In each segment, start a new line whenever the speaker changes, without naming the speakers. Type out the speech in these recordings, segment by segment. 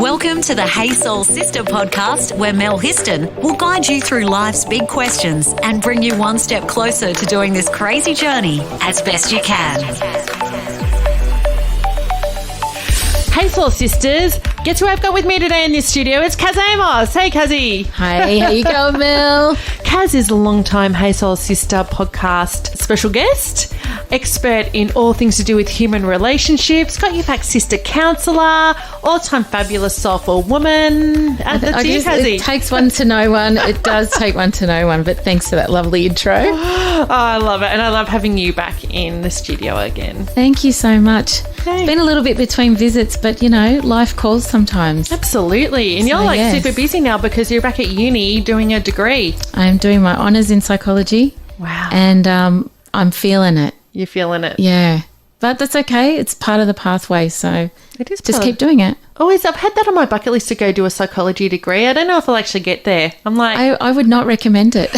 Welcome to the Hey Soul Sister podcast, where Mel Histon will guide you through life's big questions and bring you one step closer to doing this crazy journey as best you can.
Hey Soul Sisters, guess who I've got with me today in this studio? It's Kaz Amos. Hey Kazzy.
Hey, how you going, Mel?
Kaz is a long-time Hey Soul Sister podcast special guest, expert in all things to do with human relationships, got your back sister counsellor, all-time fabulous soulful woman. That's you, Kazzy.
It takes one to know one. It does take one to know one, but thanks for that lovely intro.
Oh, I love it, and I love having you back in the studio again.
Thank you so much.
Hey.
It's been a little bit between visits, but, you know, life calls sometimes.
Absolutely, and
So,
you're
yes.
super busy now because you're back at uni doing a degree.
I'm doing my honours in psychology.
Wow.
And I'm feeling it.
You're feeling it.
Yeah. But that's okay. It's part of the pathway, so
It is
just
part
keep
of-
doing it.
Always, I've had that on my bucket list to go do a psychology degree. I don't know if I'll actually get there. I'm like,
I would not recommend it.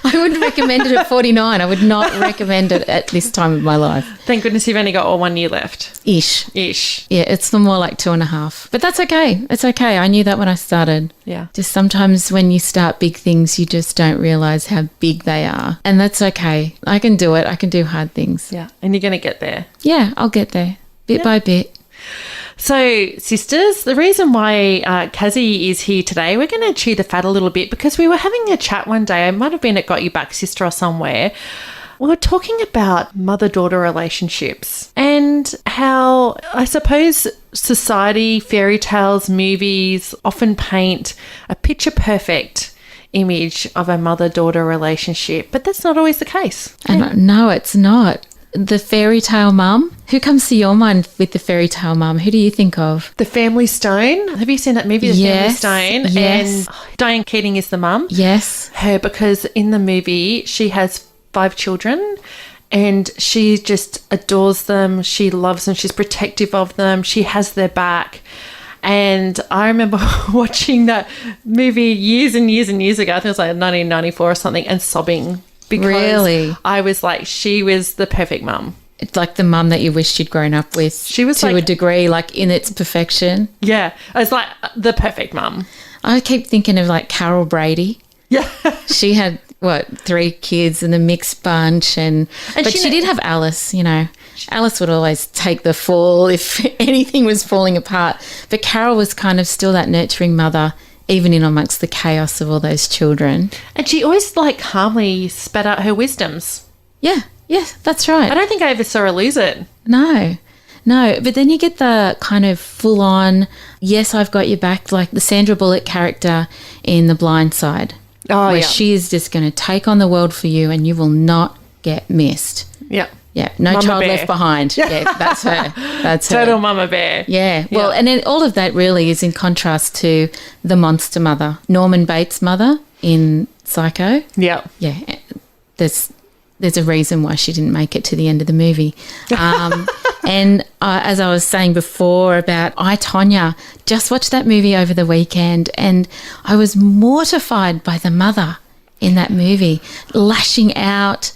I wouldn't recommend it at 49. I would not recommend it at this time of my life.
thank goodness you've only got 1 year left.
Ish. Yeah, it's more like 2.5. But that's okay. It's okay. I knew that when I started.
Yeah.
Just sometimes when you start big things, you just don't realise how big they are. And that's okay. I can do it. I can do hard things.
Yeah. And you're going to get there.
Yeah, I'll get there. Bit by bit.
So, sisters, the reason why Kazzy is here today, we're going to chew the fat a little bit because we were having a chat one day. It might have been at Got You Back Sister or somewhere. We were talking about mother-daughter relationships and how, I suppose, society, fairy tales, movies often paint a picture-perfect image of a mother-daughter relationship, but that's not always the case.
And no, it's not. The fairy tale mum. Who comes to your mind with the fairy tale mum? Who do you think of?
The Family Stone. Have you seen that movie, The
Yes,
Family Stone?
yes.
And Diane Keating is the mum.
Yes.
Her, because in the movie she has 5 children and she just adores them. She loves them. She's protective of them. She has their back. And I remember watching that movie years and years and years ago. I think it was like 1994 or something, and sobbing because
Really?
I was like, she was the perfect mum.
It's like the mum that you wished you'd grown up with.
She was
to
like-
a degree, like in its perfection.
Yeah, I was like the perfect mum.
I keep thinking of like Carol Brady.
Yeah.
She had, 3 kids and a mixed bunch. But
she
she did have Alice, you know. Alice would always take the fall if anything was falling apart. But Carol was kind of still that nurturing mother, even in amongst the chaos of all those children.
And she always like calmly spat out her wisdoms.
Yeah, that's right.
I don't think I ever saw her lose it.
No, but then you get the kind of full-on, yes, I've got your back, like the Sandra Bullock character in The Blind Side.
Oh,
where
yeah.
she is just going to take on the world for you and you will not get missed.
Yeah.
Yeah, no
Mama
child
bear.
left behind. Yeah, that's her. That's her.
Total mama bear.
Yeah, well,
Yeah.
and then all of that really is in contrast to the monster mother, Norman Bates' mother in Psycho.
Yeah.
Yeah, there's a reason why she didn't make it to the end of the movie. And as I was saying before about I, Tonya, just watched that movie over the weekend and I was mortified by the mother in that movie, lashing out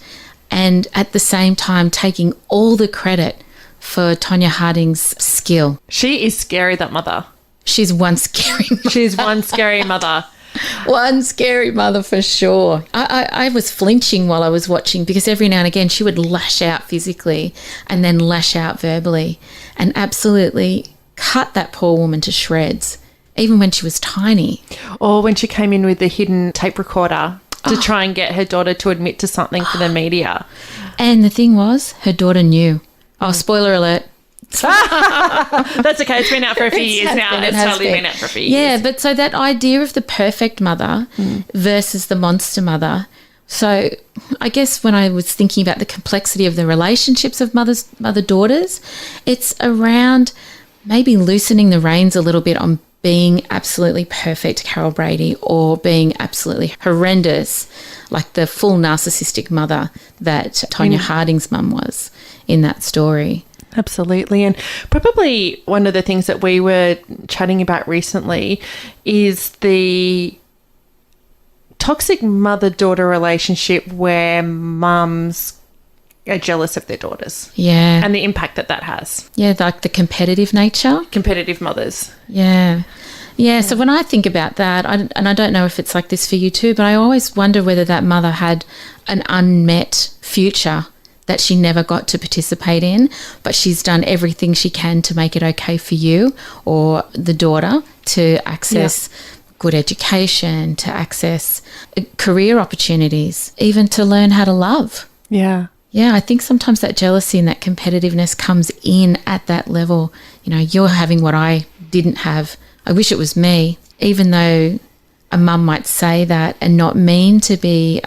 and at the same time taking all the credit for Tonya Harding's skill.
She is scary, that mother.
She's one scary mother.
She's one scary mother.
One scary mother for sure. I was flinching while I was watching because every now and again she would lash out physically and then lash out verbally and absolutely cut that poor woman to shreds, even when she was tiny.
Or when she came in with the hidden tape recorder to try and get her daughter to admit to something for the media.
And the thing was, her daughter knew. Oh, spoiler alert.
That's okay. It's been out for a few years now. It's totally been out for a few years.
Yeah, but so that idea of the perfect mother versus the monster mother. So I guess when I was thinking about the complexity of the relationships of mother-daughters, it's around maybe loosening the reins a little bit on being absolutely perfect Carol Brady or being absolutely horrendous, like the full narcissistic mother that Tonya Harding's mum was in that story.
Absolutely. And probably one of the things that we were chatting about recently is the toxic mother-daughter relationship where mums are jealous of their daughters.
Yeah.
And the impact that has.
Yeah, like the competitive nature.
Competitive mothers.
Yeah. Yeah, so when I think about that, and I don't know if it's like this for you too, but I always wonder whether that mother had an unmet future that she never got to participate in, but she's done everything she can to make it okay for you or the daughter to access good education, to access career opportunities, even to learn how to love.
Yeah.
Yeah, I think sometimes that jealousy and that competitiveness comes in at that level. You know, you're having what I didn't have. I wish it was me, even though a mum might say that and not mean to be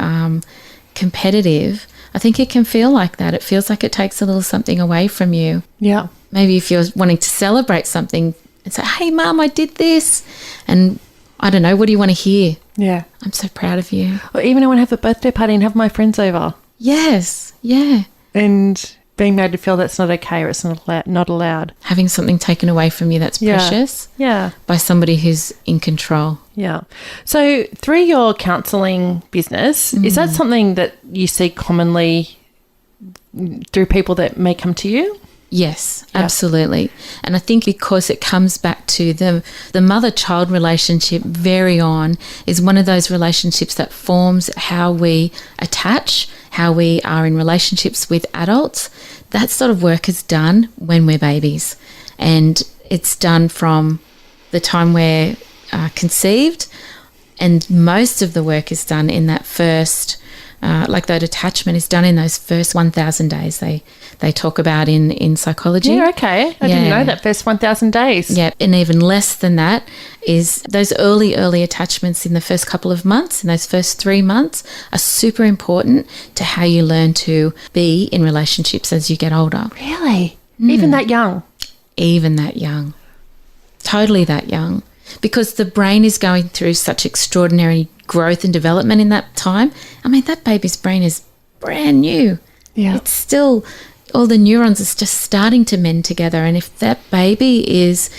competitive. I think it can feel like that. It feels like it takes a little something away from you.
Yeah.
Maybe if you're wanting to celebrate something and say, hey, Mum, I did this. And I don't know, what do you want to hear?
Yeah.
I'm so proud of you.
Or even I want to have a birthday party and have my friends over.
Yes. Yeah.
And being made to feel that's not okay or it's not allowed.
Having something taken away from you that's precious.
Yeah.
By somebody who's in control.
Yeah. So through your counselling business, is that something that you see commonly through people that may come to you?
Yes, absolutely. And I think because it comes back to the mother-child relationship very on is one of those relationships that forms how we attach, how we are in relationships with adults. That sort of work is done when we're babies. And it's done from the time we're conceived, and most of the work is done in that first like that attachment is done in those first 1,000 days they talk about in psychology.
Yeah, okay. I didn't know that, first 1,000 days.
Yeah, and even less than that is those early attachments in the first couple of months, in those first 3 months, are super important to how you learn to be in relationships as you get older.
Really? Even that young?
Even that young. Totally that young. Because the brain is going through such extraordinary growth and development in that time. I mean, that baby's brain is brand new.
Yeah.
It's still, all the neurons is just starting to mend together. And if that baby is,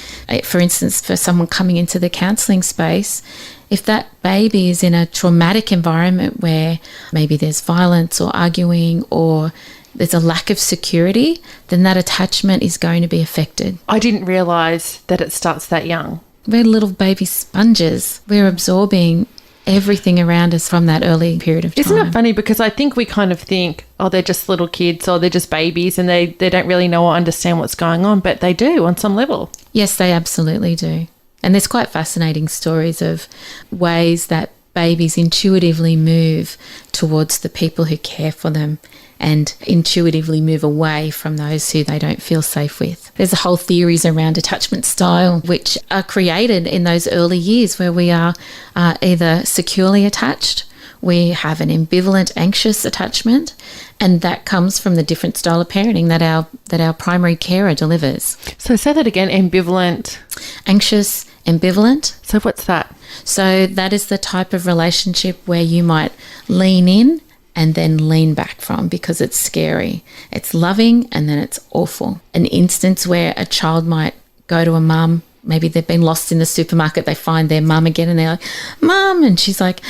for instance, for someone coming into the counselling space, if that baby is in a traumatic environment where maybe there's violence or arguing or there's a lack of security, then that attachment is going to be affected.
I didn't realise that it starts that young.
We're little baby sponges. We're absorbing everything around us from that early period of time.
Isn't it funny? Because I think we kind of think, oh, they're just little kids or they're just babies and they don't really know or understand what's going on, but they do on some level.
Yes, they absolutely do. And there's quite fascinating stories of ways that babies intuitively move towards the people who care for them and intuitively move away from those who they don't feel safe with. There's a whole theories around attachment style which are created in those early years where we are either securely attached, we have an ambivalent, anxious attachment, and that comes from the different style of parenting that our primary carer delivers.
So say that again, ambivalent.
Anxious, ambivalent.
So what's that?
So that is the type of relationship where you might lean in and then lean back from because it's scary. It's loving and then it's awful. An instance where a child might go to a mum, maybe they've been lost in the supermarket, they find their mum again and they're like, Mum, and she's like,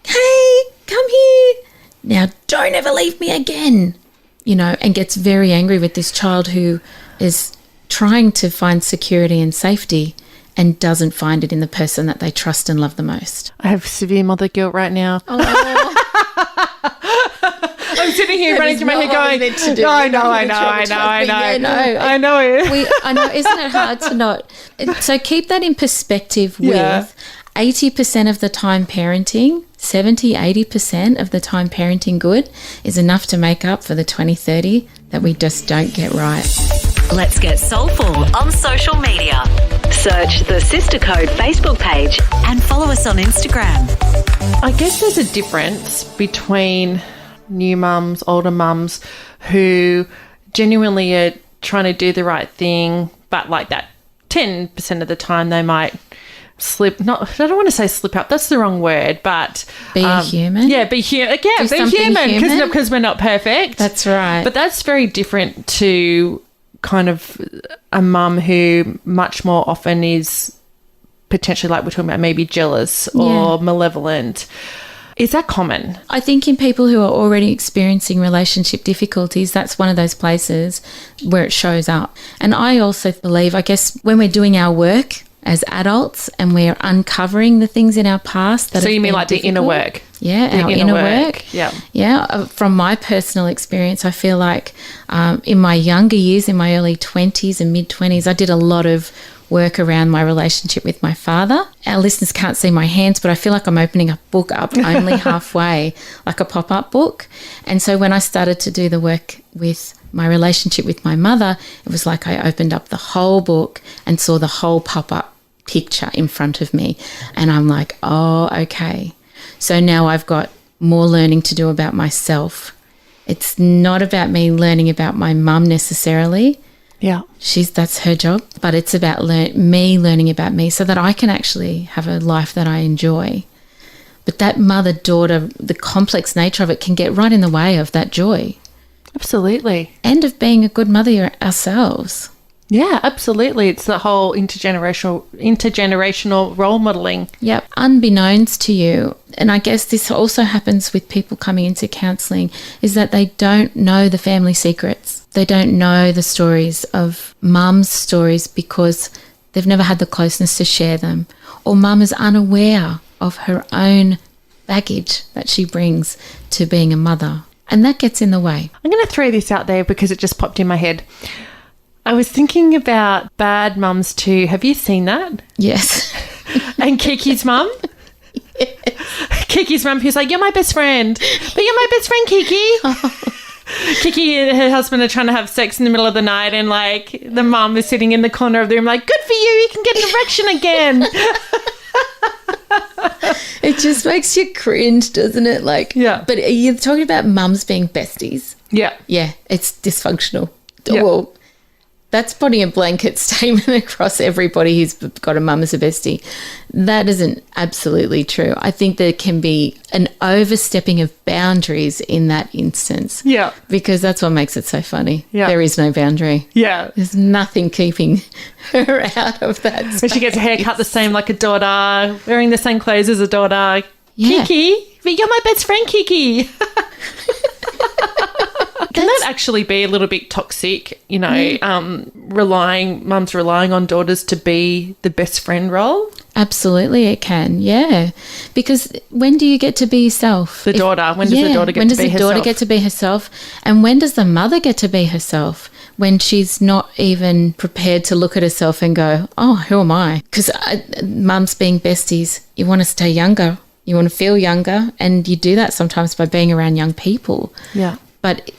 hey, come here. Now don't ever leave me again, and gets very angry with this child who is trying to find security and safety and doesn't find it in the person that they trust and love the most.
I have severe mother guilt right now.
Oh.
I'm sitting here running through my head going, I know. I know.
Isn't it hard to not? So keep that in perspective with 80% of the time parenting, 70, 80% of the time parenting good is enough to make up for the 20, 30 that we just don't get right.
Let's get soulful on social media. Search the Sister Code Facebook page and follow us on Instagram.
I guess there's a difference between new mums, older mums who genuinely are trying to do the right thing, but like that 10% of the time they might slip, I don't want to say slip up, that's the wrong word, but
be a human.
Yeah, be human. Yeah, be human because we're not perfect.
That's right.
But that's very different to kind of a mum who much more often is potentially, like we're talking about, maybe jealous or malevolent. Is that common?
I think in people who are already experiencing relationship difficulties, that's one of those places where it shows up. And I also believe, I guess, when we're doing our work as adults and we're uncovering the things in our past that
So
have
you mean
been
like the inner
difficult.
work?
Yeah,
The
our inner work.
Yeah.
Yeah. From my personal experience, I feel like in my younger years, in my early 20s and mid-20s, I did a lot of work around my relationship with my father. Our listeners can't see my hands, but I feel like I'm opening a book up only halfway, like a pop-up book. And so when I started to do the work with my relationship with my mother, it was like I opened up the whole book and saw the whole pop-up picture in front of me. And I'm like, oh, okay. So now I've got more learning to do about myself. It's not about me learning about my mum necessarily.
Yeah.
That's her job, but it's about me learning about me so that I can actually have a life that I enjoy. But that mother-daughter, the complex nature of it can get right in the way of that joy.
Absolutely.
And of being a good mother ourselves.
Yeah, absolutely. It's the whole intergenerational role modelling.
Yep. Unbeknownst to you, and I guess this also happens with people coming into counselling, is that they don't know the family secrets. They don't know the stories of mum's stories because they've never had the closeness to share them. Or mum is unaware of her own baggage that she brings to being a mother. And that gets in the way.
I'm going to throw this out there because it just popped in my head. I was thinking about Bad Mums too. Have you seen that?
Yes.
And Kiki's mum?
Yes.
Kiki's mum, who's like, you're my best friend. But you're my best friend, Kiki. Kiki and her husband are trying to have sex in the middle of the night and, like, the mum is sitting in the corner of the room like, good for you can get an erection again.
It just makes you cringe, doesn't it? Like,
Yeah.
But you're talking about mums being besties.
Yeah.
Yeah, it's dysfunctional.
Yeah.
Well, that's putting a blanket statement across everybody who's got a mum as a bestie. That isn't absolutely true. I think there can be an overstepping of boundaries in that instance.
Yeah.
Because that's what makes it so funny.
Yeah.
There is no boundary.
Yeah.
There's nothing keeping her out of that space.
When she gets her hair cut the same like a daughter, wearing the same clothes as a daughter.
Yeah.
Kiki, but you're my best friend, Kiki. Can that actually be a little bit toxic, you know, mums relying on daughters to be the best friend role?
Absolutely it can, yeah. Because when do you get to be yourself?
The daughter. When does the daughter get to be herself?
When does the daughter get to be herself? And when does the mother get to be herself? When she's not even prepared to look at herself and go, oh, who am I? Because mums being besties, you want to stay younger. You want to feel younger. And you do that sometimes by being around young people.
Yeah.
But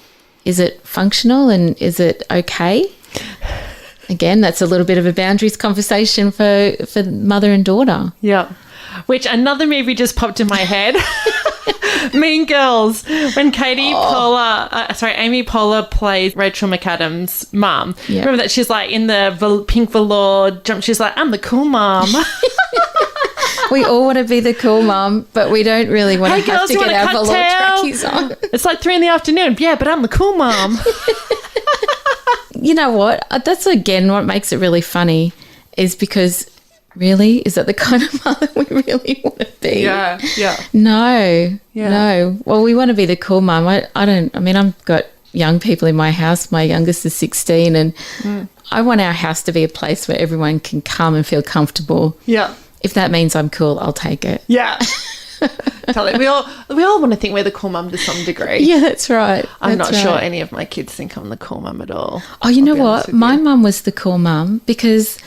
is it functional and is it okay? Again, that's a little bit of a boundaries conversation for mother and daughter.
Yeah. Which another movie just popped in my head. Mean Girls. When Amy Poehler plays Rachel McAdams' mum.
Yeah.
Remember that she's like in the pink velour jump. She's like, I'm the cool mum.
We all want to be the cool mum, but we don't really want to have to get our velour trackies on.
It's like 3 p.m. Yeah, but I'm the cool mum.
You know what? That's, again, what makes it really funny is because, really, is that the kind of mother we really want to be?
Yeah.
No.
Yeah.
No. Well, we want to be the cool mum. I've got young people in my house. My youngest is 16 and I want our house to be a place where everyone can come and feel comfortable.
Yeah.
If that means I'm cool, I'll take it.
Yeah. We all want to think we're the cool mum to some degree.
Yeah, that's right.
I'm not sure any of my kids think I'm the cool mum at all.
Oh, you know what? My mum was the cool mum because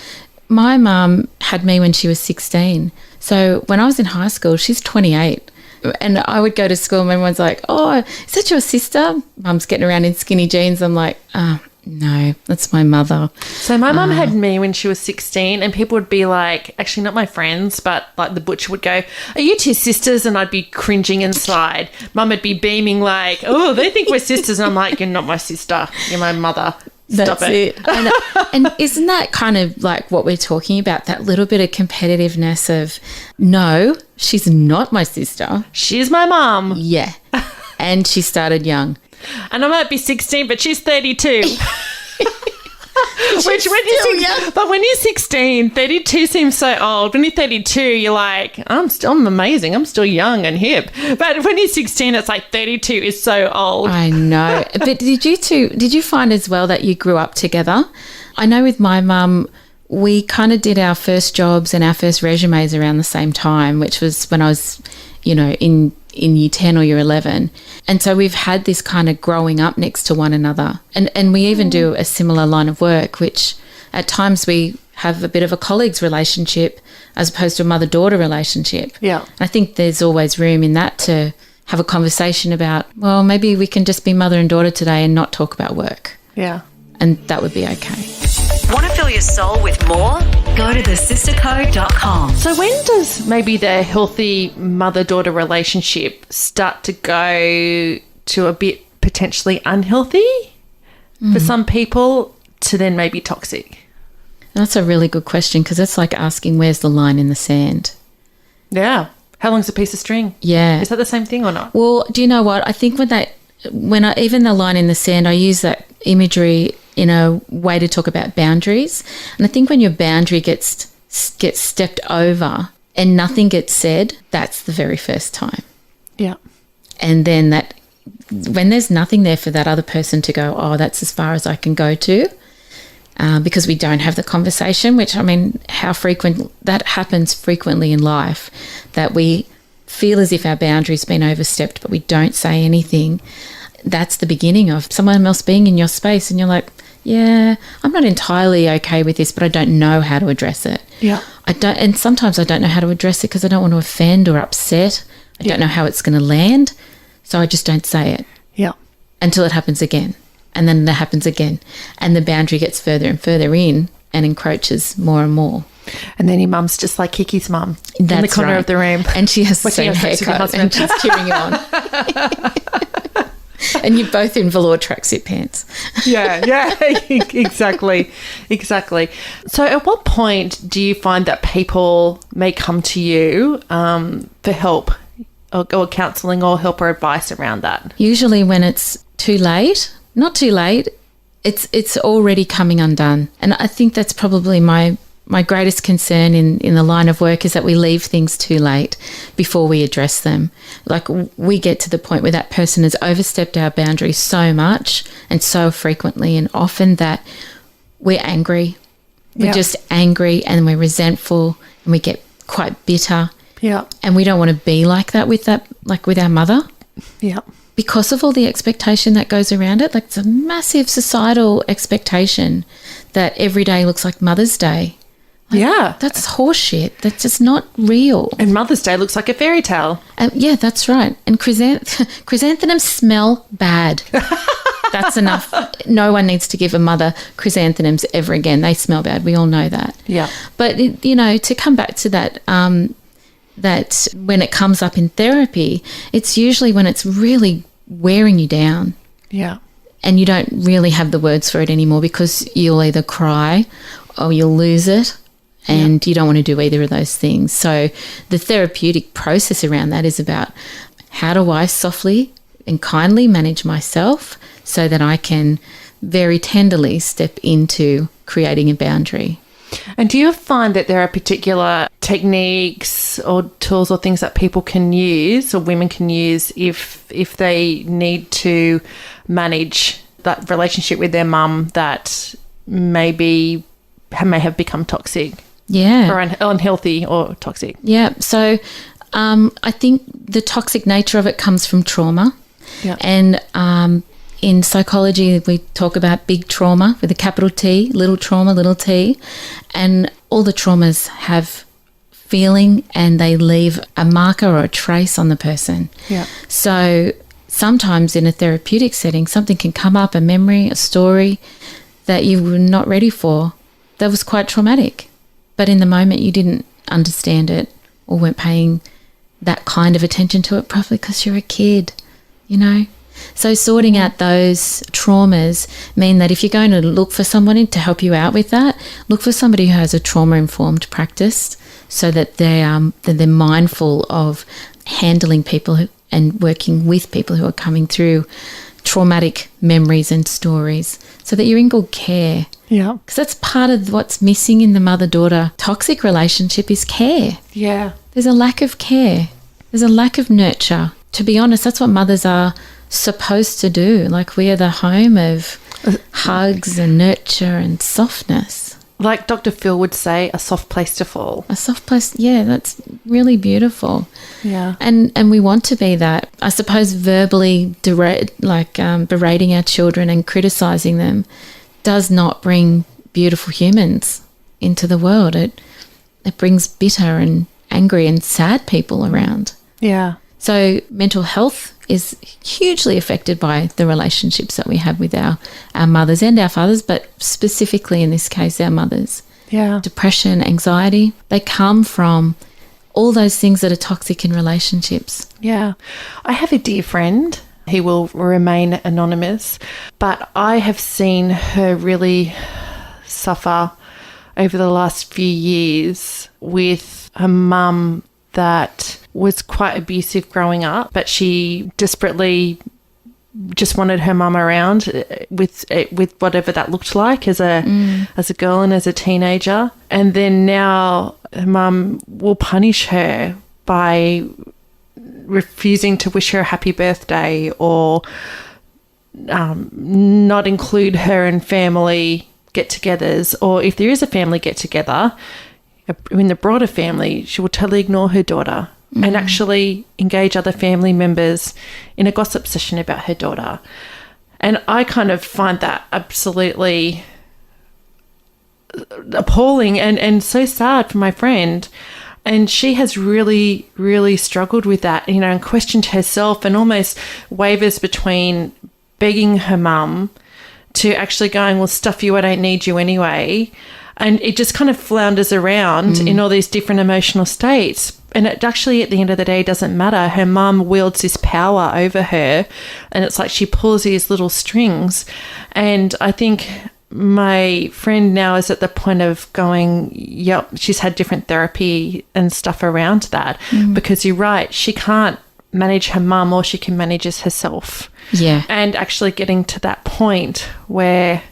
my mum had me when she was 16. So when I was in high school, she's 28. And I would go to school and everyone's like, oh, is that your sister? Mum's getting around in skinny jeans. I'm like, no, that's my mother.
So my mum had me when she was 16 and people would be like, actually not my friends, but like the butcher would go, are you two sisters? And I'd be cringing inside. Mum would be beaming like, oh, they think we're sisters. And I'm like, you're not my sister. You're my mother. Stop
That's it. And isn't that kind of like what we're talking about, that little bit of competitiveness of, no, she's not my sister.
She's my mum.
Yeah. And she started young.
And I might be 16, but she's 32. But when you're 16, 32 seems so old. When you're 32, you're like, I'm amazing. I'm still young and hip. But when you're 16, it's like 32 is so old.
I know. But did you find as well that you grew up together? I know with my mum, we kind of did our first jobs and our first resumes around the same time, which was when I was, in year 10 or year 11. And so we've had this kind of growing up next to one another. And we even do a similar line of work, which at times we have a bit of a colleagues relationship as opposed to a mother-daughter relationship.
Yeah.
I think there's always room in that to have a conversation about, well, maybe we can just be mother and daughter today and not talk about work.
Yeah.
And that would be okay.
Want to fill your soul with more? Go to thesistercode.com.
So when does maybe the healthy mother-daughter relationship start to go to a bit potentially unhealthy for some people to then maybe toxic?
That's a really good question, because it's like asking where's the line in the sand.
Yeah. How long's a piece of string?
Yeah.
Is that the same thing or not?
Well, do you know what? I think even the line in the sand, I use that imagery in a way to talk about boundaries. And I think when your boundary gets stepped over and nothing gets said, that's the very first time.
Yeah.
And then when there's nothing there for that other person to go, oh, that's as far as I can go to, because we don't have the conversation, which, I mean, that happens frequently in life, that we feel as if our boundary's been overstepped, but we don't say anything. That's the beginning of someone else being in your space and you're like, yeah, I'm not entirely okay with this, but I don't know how to address it.
Yeah.
And sometimes I don't know how to address it because I don't want to offend or upset. I don't know how it's going to land, so I just don't say it.
Yeah.
Until it happens again, and then that happens again, and the boundary gets further and further in and encroaches more and more.
And then your mum's just like Kiki's mum in the corner of the room.
And she has the same haircut and she's cheering you on. And you're both in velour tracksuit pants.
Yeah, exactly. So at what point do you find that people may come to you for help or counselling or help or advice around that?
Usually when it's too late, not too late, it's already coming undone. And I think that's probably my greatest concern in the line of work, is that we leave things too late before we address them. Like, we get to the point where that person has overstepped our boundaries so much and so frequently and often that we're angry. We're just angry and we're resentful and we get quite bitter.
Yeah.
And we don't want to be like that with our mother.
Yeah.
Because of all the expectation that goes around it. Like, it's a massive societal expectation that every day looks like Mother's Day.
Yeah.
That's horseshit. That's just not real.
And Mother's Day looks like a fairy tale.
Yeah, that's right. And chrysanthemums smell bad. That's enough. No one needs to give a mother chrysanthemums ever again. They smell bad. We all know that.
Yeah.
But, to come back to that, that when it comes up in therapy, it's usually when it's really wearing you down.
Yeah.
And you don't really have the words for it anymore, because you'll either cry or you'll lose it. And you don't want to do either of those things. So the therapeutic process around that is about, how do I softly and kindly manage myself so that I can very tenderly step into creating a boundary.
And do you find that there are particular techniques or tools or things that people can use or women can use if they need to manage that relationship with their mum that may have become toxic?
Yeah.
Or unhealthy or toxic.
Yeah. So I think the toxic nature of it comes from trauma.
Yeah.
And in psychology, we talk about big trauma with a capital T, little trauma, little t. And all the traumas have feeling and they leave a marker or a trace on the person.
Yeah.
So sometimes in a therapeutic setting, something can come up, a memory, a story that you were not ready for, that was quite traumatic. But in the moment you didn't understand it or weren't paying that kind of attention to it properly because you're a kid, So sorting out those traumas mean that if you're going to look for someone to help you out with that, look for somebody who has a trauma-informed practice so that they're mindful of handling people and working with people who are coming through traumatic memories and stories so that you're in good care.
Yeah.
Because that's part of what's missing in the mother-daughter toxic relationship is care.
Yeah.
There's a lack of care. There's a lack of nurture. To be honest, that's what mothers are supposed to do. Like, we are the home of hugs and nurture and softness.
Like Dr. Phil would say, a soft place to fall.
A soft place, yeah, that's really beautiful.
Yeah.
And we want to be that. I suppose verbally berating our children and criticising them does not bring beautiful humans into the world. It brings bitter and angry and sad people around.
Yeah.
So mental health is hugely affected by the relationships that we have with our mothers and our fathers, but specifically in this case, our mothers.
Yeah.
Depression, anxiety, they come from all those things that are toxic in relationships.
Yeah. I have a dear friend. He will remain anonymous, but I have seen her really suffer over the last few years with a mum that was quite abusive growing up, but she desperately just wanted her mum around with whatever that looked like as a girl and as a teenager. And then now her mum will punish her by refusing to wish her a happy birthday or not include her in family get-togethers, or if there is a family get-together, in the broader family, she will totally ignore her daughter and actually engage other family members in a gossip session about her daughter. And I kind of find that absolutely appalling and so sad for my friend. And she has really, really struggled with that, you know, and questioned herself and almost wavers between begging her mum to actually going, well, stuff you, I don't need you anyway. And it just kind of flounders around in all these different emotional states. And it actually, at the end of the day, doesn't matter. Her mum wields this power over her, and it's like she pulls these little strings. And I think my friend now is at the point of going, yep, she's had different therapy and stuff around that, because you're right, she can't manage her mum, all she can manage is herself.
Yeah.
And actually getting to that point where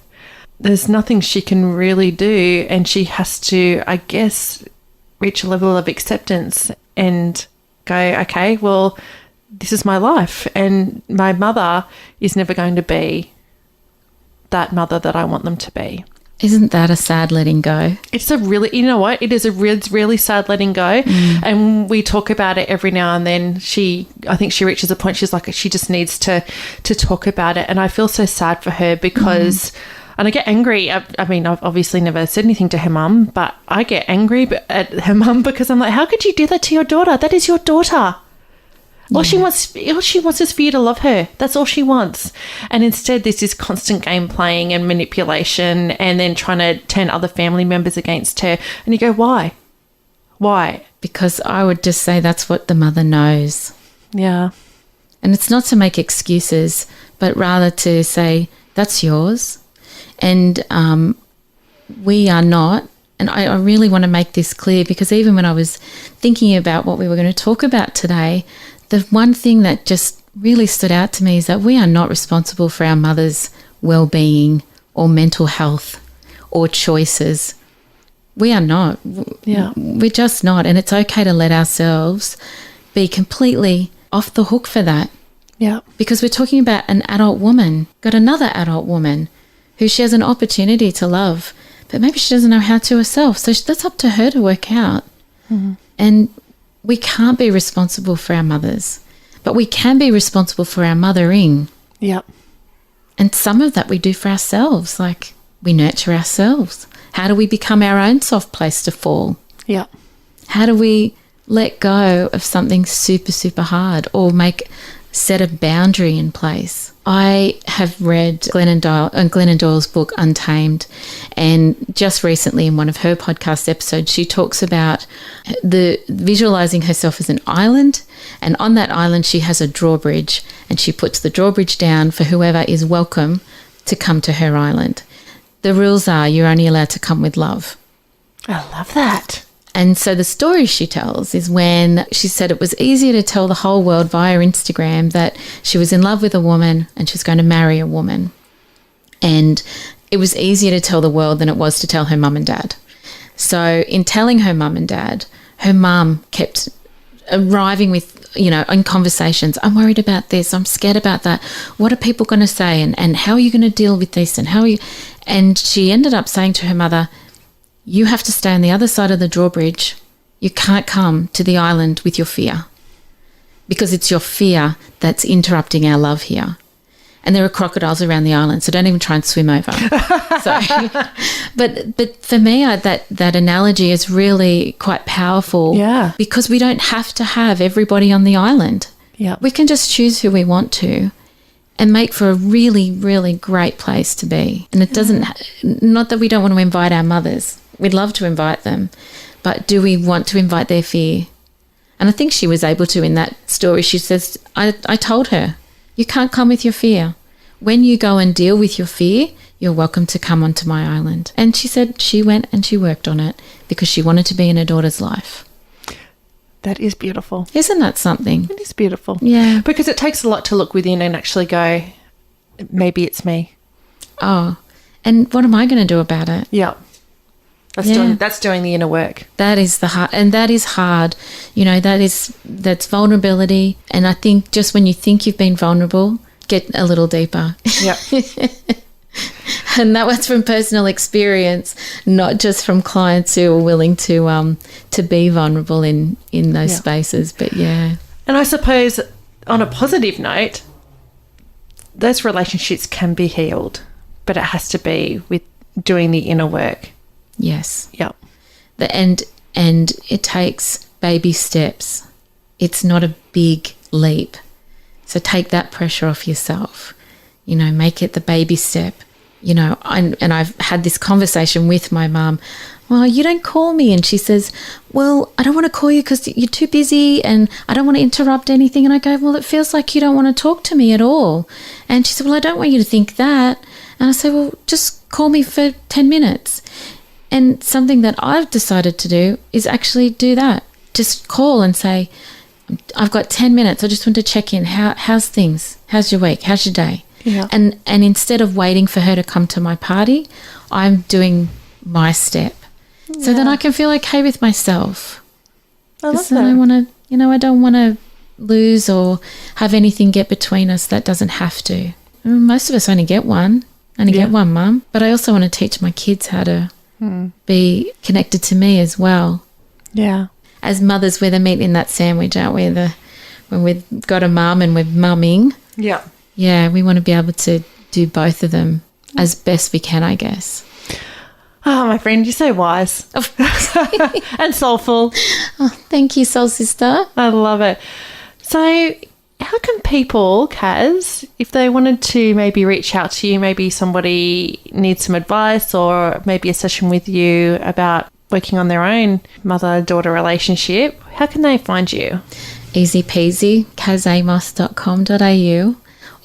there's nothing she can really do, and she has to, I guess, reach a level of acceptance and go, okay, well, this is my life, and my mother is never going to be that mother that I want them to be.
Isn't that a sad letting go?
It's a really, you know what? It is it's really sad letting go. And we talk about it every now and then. I think she reaches a point, she's like, she just needs to talk about it. And I feel so sad for her because, and I get angry. I mean, I've obviously never said anything to her mum, but I get angry at her mum because I'm like, how could you do that to your daughter? That is your daughter. All she wants is for you to love her. That's all she wants. And instead, there's this constant game playing and manipulation, and then trying to turn other family members against her. And you go, why? Why?
Because I would just say that's what the mother knows.
Yeah.
And it's not to make excuses, but rather to say, that's yours. And we are not. And I really want to make this clear, because even when I was thinking about what we were going to talk about today, the one thing that just really stood out to me is that we are not responsible for our mother's well-being or mental health or choices. We are not.
Yeah.
We're just not. And it's okay to let ourselves be completely off the hook for that.
Yeah.
Because we're talking about an adult woman, got another adult woman who she has an opportunity to love, but maybe she doesn't know how to herself. So that's up to her to work out. And we can't be responsible for our mothers, but we can be responsible for our mothering.
Yeah.
And some of that we do for ourselves, like we nurture ourselves. How do we become our own soft place to fall?
Yeah.
How do we let go of something super, super hard, or set a boundary in place? I have read Glennon Doyle's book Untamed, and just recently in one of her podcast episodes, she talks about the visualizing herself as an island, and on that island she has a drawbridge, and she puts the drawbridge down for whoever is welcome to come to her island. The rules are you're only allowed to come with love.
I love that.
And so the story she tells is when she said it was easier to tell the whole world via Instagram that she was in love with a woman and she was going to marry a woman. And it was easier to tell the world than it was to tell her mum and dad. So in telling her mum and dad, her mum kept arriving with, in conversations, I'm worried about this, I'm scared about that. What are people going to say? And how are you going to deal with this? And how are you? And she ended up saying to her mother, you have to stay on the other side of the drawbridge. You can't come to the island with your fear, because it's your fear that's interrupting our love here. And there are crocodiles around the island, so don't even try and swim over. But for me, that analogy is really quite powerful.
Yeah.
Because we don't have to have everybody on the island.
Yeah.
We can just choose who we want to and make for a really, really great place to be. And it doesn't, not that we don't want to invite our mothers. We'd love to invite them. But do we want to invite their fear? And I think she was able to in that story. She says, I told her, you can't come with your fear. When you go and deal with your fear, you're welcome to come onto my island. And she said she went and she worked on it because she wanted to be in her daughter's life.
That is beautiful.
Isn't that something?
It is beautiful.
Yeah.
Because it takes a lot to look within and actually go, maybe it's me.
Oh, and what am I going to do about it?
Yeah. That's doing the inner work.
That is the hard, and that is hard. That's vulnerability. And I think just when you think you've been vulnerable, get a little deeper.
Yeah.
And that was from personal experience, not just from clients who are willing to be vulnerable in those spaces. But yeah.
And I suppose on a positive note, those relationships can be healed, but it has to be with doing the inner work.
Yes.
Yeah.
And it takes baby steps. It's not a big leap. So take that pressure off yourself. Make it the baby step. And I've had this conversation with my mum. Well, you don't call me. And she says, well, I don't want to call you because you're too busy and I don't want to interrupt anything. And I go, well, it feels like you don't want to talk to me at all. And she said, well, I don't want you to think that. And I said, well, just call me for 10 minutes. And something that I've decided to do is actually do that. Just call and say, I've got 10 minutes. I just want to check in. How's things? How's your week? How's your day?
Yeah.
And instead of waiting for her to come to my party, I'm doing my step. Yeah. So then I can feel okay with myself.
I love
that. I don't want to lose or have anything get between us that doesn't have to. Most of us only get one. Get one mum. But I also want to teach my kids how to be connected to me as well.
Yeah.
As mothers, we're the meat in that sandwich, aren't we? When we've got a mum and we're mumming.
Yeah.
Yeah, we want to be able to do both of them as best we can, I guess.
Oh, my friend, you're so wise. And soulful.
Oh, thank you, soul sister.
I love it. So how can people, Kaz, if they wanted to maybe reach out to you, maybe somebody needs some advice or maybe a session with you about working on their own mother-daughter relationship, how can they find you?
Easy peasy, kazamos.com.au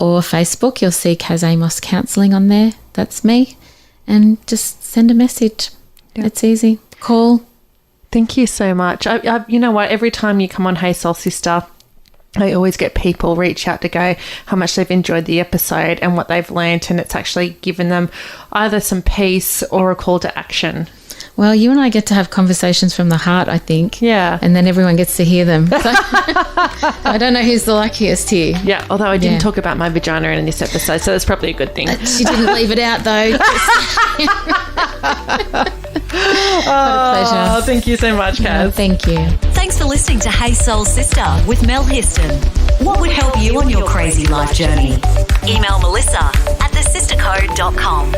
or Facebook. You'll see Kaz Amos Counselling on there. That's me. And just send a message. Yep. It's easy. Call.
Thank you so much. You know what? Every time you come on Hey Soul Sister, I always get people reach out to go how much they've enjoyed the episode and what they've learnt, and it's actually given them either some peace or a call to action.
Well, you and I get to have conversations from the heart, I think.
Yeah.
And then everyone gets to hear them. So, I don't know who's the luckiest here.
Yeah, although I didn't talk about my vagina in this episode, so that's probably a good thing.
She didn't leave it out, though. What a pleasure.
Thank you so much, Kaz.
Thank you.
Thanks for listening to Hey Soul Sister with Mel Histon. What would help you on your crazy life journey? Email Melissa@thesistercode.com.